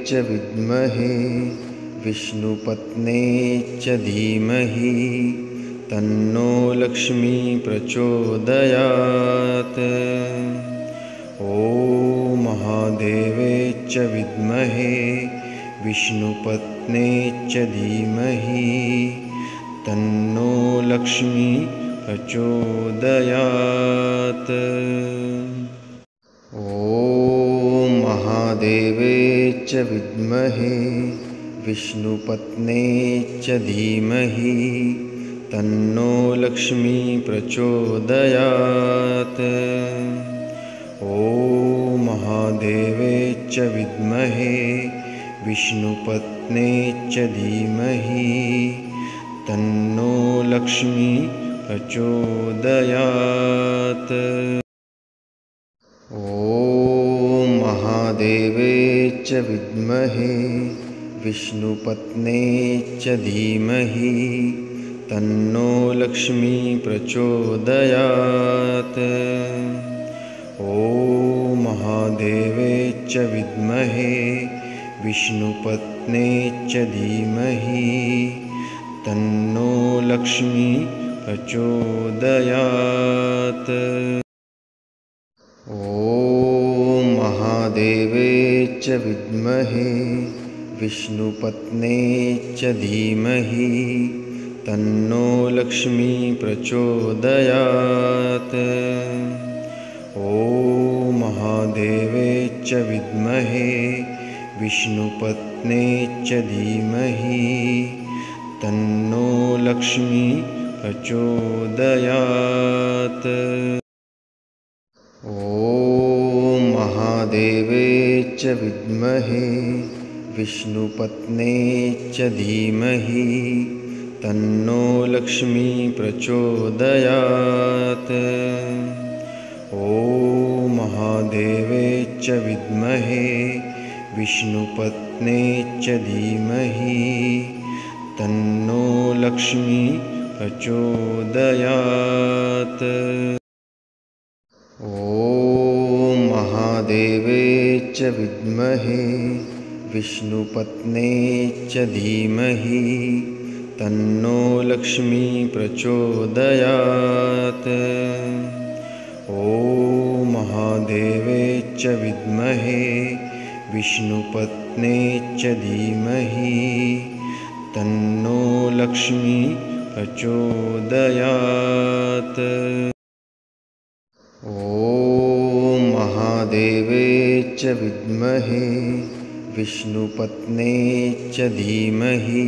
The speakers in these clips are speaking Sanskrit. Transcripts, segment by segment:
च विद्महे विष्णुपत्ने च धीमहि तन्नो लक्ष्मी प्रचोदयात्। ॐ महादेवे च विद्महे विष्णुपत्ने च धीमहि तन्नो लक्ष्मी प्रचोदयात्। ॐ महादेवे च विद्महे विष्णुपत्ने च धीमहि तन्नो लक्ष्मी प्रचोदयात्। ॐ महादेवे च विद्महे विष्णुपत्ने च धीमहि तन्नो लक्ष्मी प्रचोदयात्। ॐ महादेवे च विद्महे विष्णुपत्ने च धीमहि तन्नो लक्ष्मी प्रचोदयात्। ॐ महादेवे च विद्महे विष्णुपत्ने च धीमहि तन्नो लक्ष्मी प्रचोदयात्। ॐ महादेवे च विद्महे विष्णुपत्ने च धीमहि तन्नो लक्ष्मी प्रचोदयात्। ॐ महादेवे च विद्महे विष्णुपत्ने च धीमहि तन्नो लक्ष्मी प्रचोदयात्। ॐ महादेवे च विद्महे विष्णुपत्ने च धीमहि तन्नो लक्ष्मी प्रचोदयात्। ॐ महादेवे च विद्महे विष्णुपत्ने च धीमहि तन्नो लक्ष्मी प्रचोदयात्। ॐ महादेवे च विद्महे विष्णुपत्ने च धीमहि तन्नो लक्ष्मी प्रचोदयात्। ॐ महादेवे च विद्महे विष्णुपत्ने च धीमहि तन्नो लक्ष्मी प्रचोदयात्। ॐ महादेवे च विद्महे विष्णुपत्ने च धीमहि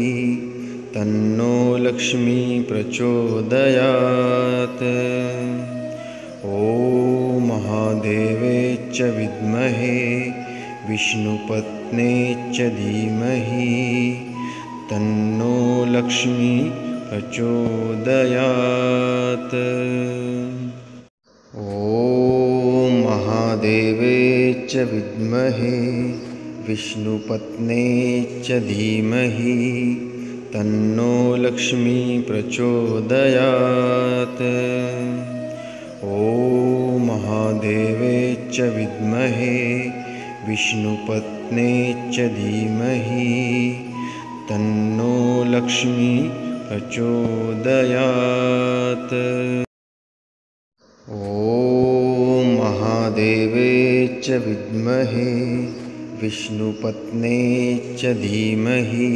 तन्नो लक्ष्मी प्रचोदयात्। ॐ महादेवे च विद्महे विष्णुपत्ने च धीमहि तन्नो लक्ष्मी प्रचोदयात्। ॐ महादेवे च विद्महे विष्णुपत्ने च धीमहि तन्नो लक्ष्मी प्रचोदयात्। ॐ महादेवे च विद्महे विष्णुपत्ने च धीमहि तन्नो लक्ष्मी प्रचोदयात्। ॐ महादेवे च विद्महे विष्णुपत्ने च धीमहि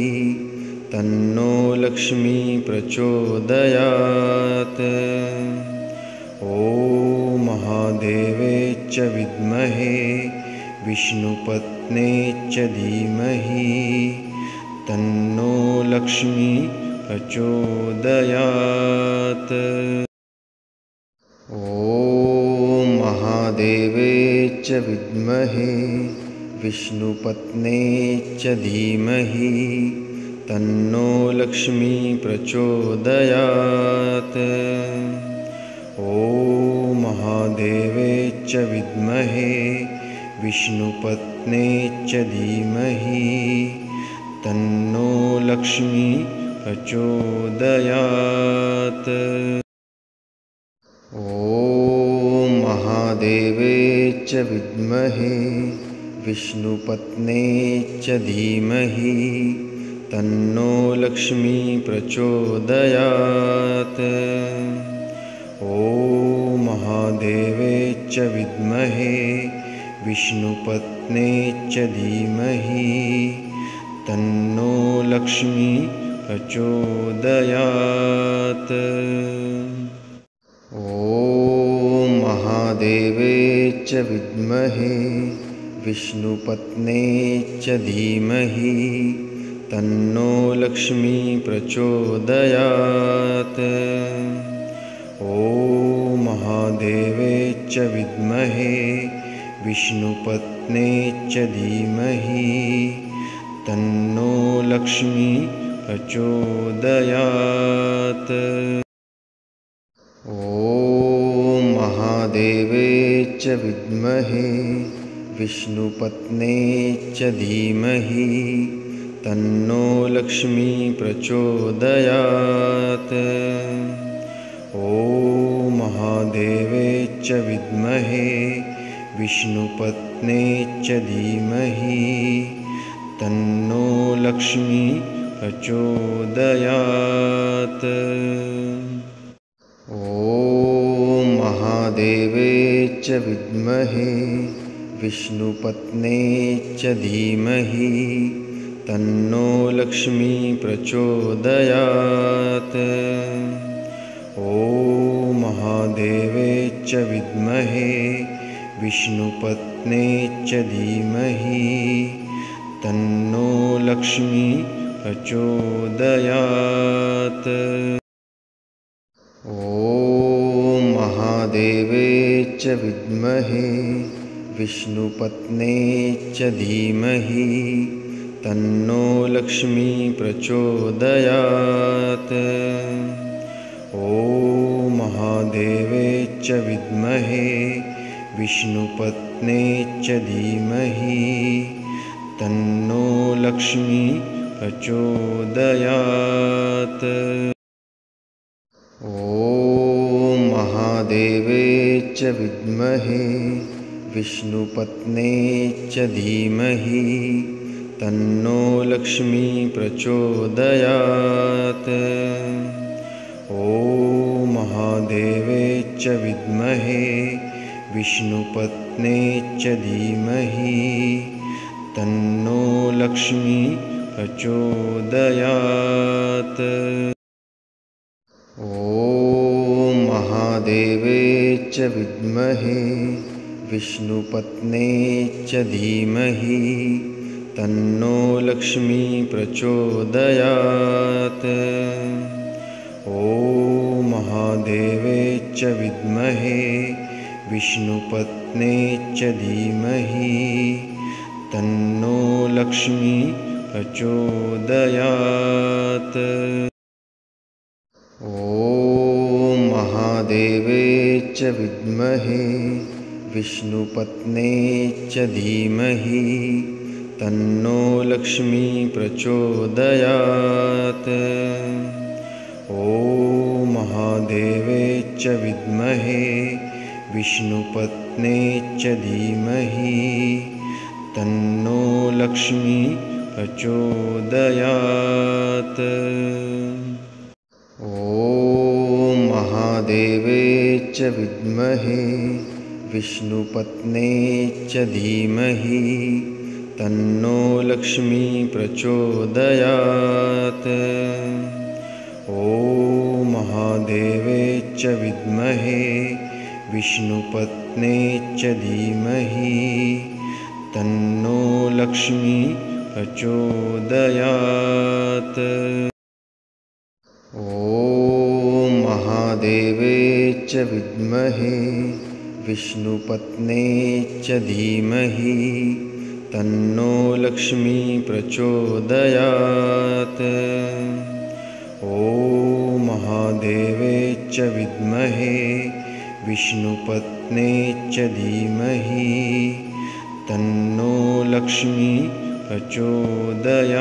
तन्नो लक्ष्मी प्रचोदयात्। ॐ महादेवे च विद्महे विष्णुपत्ने च धीमहि तन्नो लक्ष्मी प्रचोदयात्। ॐ महादेवे च विद्महे विष्णुपत्ने च धीमहि तन्नो लक्ष्मी प्रचोदयात्। ॐ महादेवे च विद्महे विष्णुपत्ने च धीमहि तन्नो लक्ष्मी प्रचोदयात्। ॐ महादेवे च विद्महे विष्णुपत्ने च धीमहि तन्नो लक्ष्मी प्रचोदयात्। ॐ महादेवे च विद्महे विष्णुपत्ने च धीमहि तन्नो लक्ष्मी प्रचोदयात्। ॐ महादेवे च विद्महे विष्णुपत्ने च धीमहि तन्नो लक्ष्मी प्रचोदयात्। ॐ महादेवे च विद्महे विष्णुपत्ने च धीमहि तन्नो लक्ष्मी प्रचोदयात्। ॐ महादेवे च विद्महे विष्णुपत्ने च धीमहि तन्नो लक्ष्मी प्रचोदयात्। ॐ महादेवे च विद्महे विष्णुपत्ने च धीमहि तन्नो लक्ष्मी प्रचोदयात्। ॐ महादेवे च विद्महे विष्णुपत्ने च धीमहि तन्नो लक्ष्मी प्रचोदयात्। ॐ महादेवे च विद्महे विष्णुपत्ने च धीमहि तन्नो लक्ष्मी प्रचोदयात्। ॐ महादेवे च विद्महे विष्णुपत्ने च धीमहि तन्नो लक्ष्मी प्रचोदयात्। ॐ महादेवे च विद्महे विष्णुपत्ने च धीमहि तन्नो लक्ष्मी प्रचोदयात्। ॐ महादेवे च विद्महे विष्णुपत्ने च धीमहि तन्नो लक्ष्मी प्रचोदयात्। ॐ महादेवे च विद्महे विष्णुपत्ने च धीमहि तन्नो लक्ष्मी प्रचोदयात्। ॐ महादेवे च विद्महे विष्णुपत्ने च धीमहि तन्नो लक्ष्मी प्रचोदयात्। ॐ महादेवे च विद्महे विष्णुपत्ने च धीमहि तन्नो लक्ष्मी प्रचोदयात्। ॐ महादेवे च विद्महे विष्णुपत्ने च धीमहि तन्नो लक्ष्मी प्रचोदयात्। ॐ महादेवे च विद्महे विष्णुपत्ने च धीमहि तन्नो लक्ष्मी प्रचोदयात्। ॐ महादेवे च विद्महे विष्णुपत्ने च धीमहि तन्नो लक्ष्मी प्रचोदयात्। ॐ महादेवे च विद्महे विष्णुपत्ने च धीमहि तन्नो लक्ष्मी प्रचोदयात्। ॐ महादेवे च विद्महे विष्णुपत्ने च धीमहि तन्नो लक्ष्मी प्रचोदयात्। ॐ महादेवे च विद्महे विष्णुपत्ने च धीमहि तन्नो लक्ष्मी प्रचोदयात्।